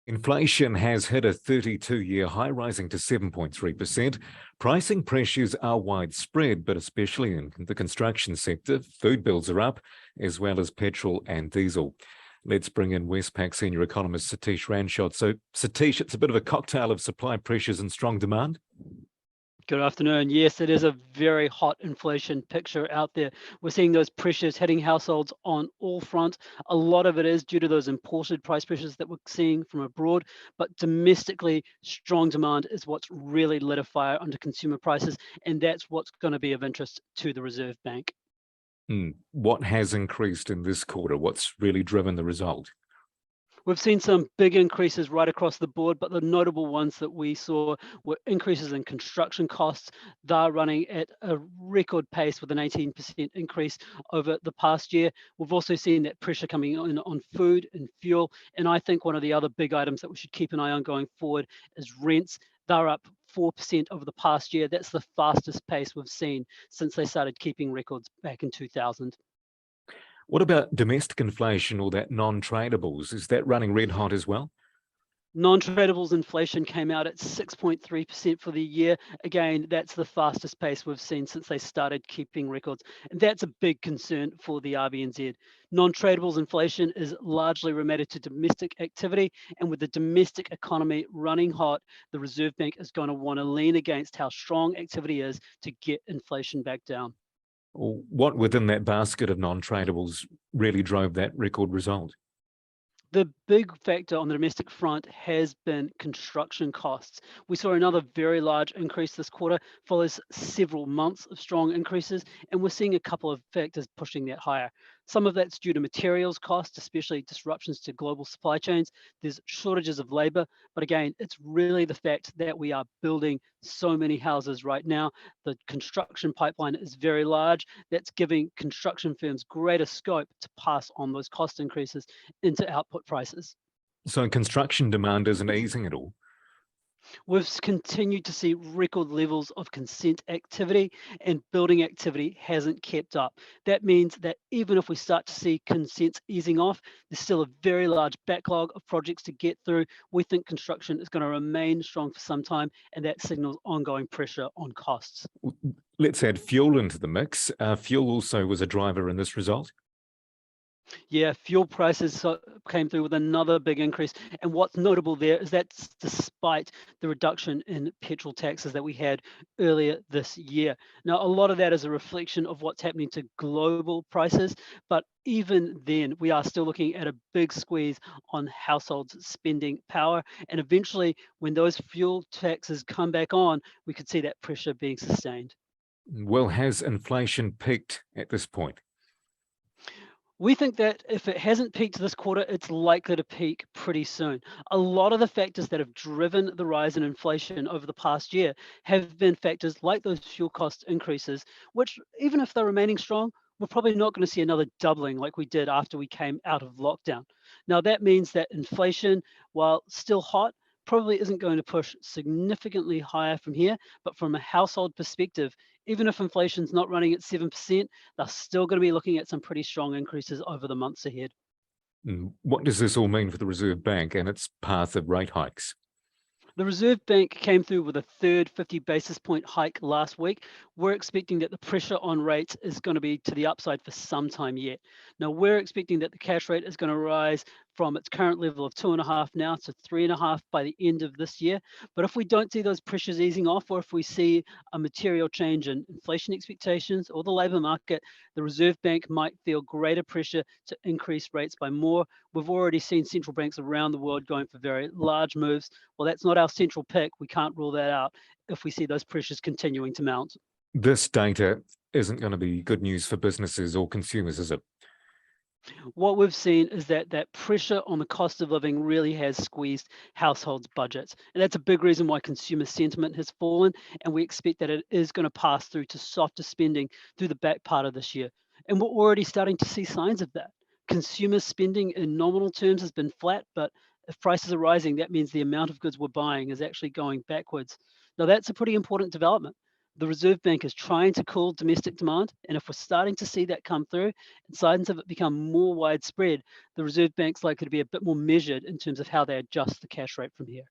Inflation has hit a 32-year high, rising to 7.3%. Pricing pressures are widespread, but especially in the construction sector. Food bills are up, as well as petrol and diesel. Let's bring in Westpac senior economist Satish Ranchhod. So, Satish, it's a bit of a cocktail of supply pressures and strong demand. Good afternoon. Yes, it is a very hot inflation picture out there. We're seeing those pressures hitting households on all fronts. A lot of it is due to those imported price pressures that we're seeing from abroad, but domestically, strong demand is what's really lit a fire under consumer prices, and that's what's going to be of interest to the Reserve Bank. What has increased in this quarter? What's really driven the result? We've seen some big increases right across the board, but the notable ones that we saw were increases in construction costs. They're running at a record pace with an 18% increase over the past year. We've also seen that pressure coming in on food and fuel. And I think one of the other big items that we should keep an eye on going forward is rents. They're up 4% over the past year. That's the fastest pace we've seen since they started keeping records back in 2000. What about domestic inflation or that non-tradables? Is that running red hot as well? Non-tradables inflation came out at 6.3% for the year. Again, that's the fastest pace we've seen since they started keeping records. And that's a big concern for the RBNZ. Non-tradables inflation is largely related to domestic activity. And with the domestic economy running hot, the Reserve Bank is going to want to lean against how strong activity is to get inflation back down. What within that basket of non-tradables really drove that record result? The big factor on the domestic front has been construction costs. We saw another very large increase this quarter, follows several months of strong increases, and we're seeing a couple of factors pushing that higher. Some of that's due to materials costs, especially disruptions to global supply chains. There's shortages of labor, but again, it's really the fact that we are building so many houses right now. The construction pipeline is very large. That's giving construction firms greater scope to pass on those cost increases into output prices. So construction demand isn't easing at all. We've continued to see record levels of consent activity, and building activity hasn't kept up. That means that even if we start to see consents easing off, there's still a very large backlog of projects to get through. We think construction is going to remain strong for some time, and that signals ongoing pressure on costs. Let's add fuel into the mix. Fuel also was a driver in this result. Yeah, fuel prices came through with another big increase. And what's notable there is that's despite the reduction in petrol taxes that we had earlier this year. Now, a lot of that is a reflection of what's happening to global prices. But even then, we are still looking at a big squeeze on households' spending power. And eventually, when those fuel taxes come back on, we could see that pressure being sustained. Well, has inflation peaked at this point? We think that if it hasn't peaked this quarter, it's likely to peak pretty soon. A lot of the factors that have driven the rise in inflation over the past year have been factors like those fuel cost increases, which, even if they're remaining strong, we're probably not going to see another doubling like we did after we came out of lockdown. Now, that means that inflation, while still hot, probably isn't going to push significantly higher from here. But from a household perspective, even if inflation's not running at 7%, they're still going to be looking at some pretty strong increases over the months ahead. What does this all mean for the Reserve Bank and its path of rate hikes? The Reserve Bank came through with a third 50 basis point hike last week. We're expecting that the pressure on rates is going to be to the upside for some time yet. Now, we're expecting that the cash rate is going to rise from its current level of 2.5 now to 3.5 by the end of this year. But if we don't see those pressures easing off, or if we see a material change in inflation expectations or the labor market, the Reserve Bank might feel greater pressure to increase rates by more. We've already seen central banks around the world going for very large moves. Well, that's not our central pick. We can't rule that out if we see those pressures continuing to mount. This data isn't going to be good news for businesses or consumers, is it? What we've seen is that that pressure on the cost of living really has squeezed households' budgets. And that's a big reason why consumer sentiment has fallen. And we expect that it is going to pass through to softer spending through the back part of this year. And we're already starting to see signs of that. Consumer spending in nominal terms has been flat, but if prices are rising, that means the amount of goods we're buying is actually going backwards. Now, that's a pretty important development. The Reserve Bank is trying to cool domestic demand, and if we're starting to see that come through and signs of it become more widespread, the Reserve Bank's likely to be a bit more measured in terms of how they adjust the cash rate from here.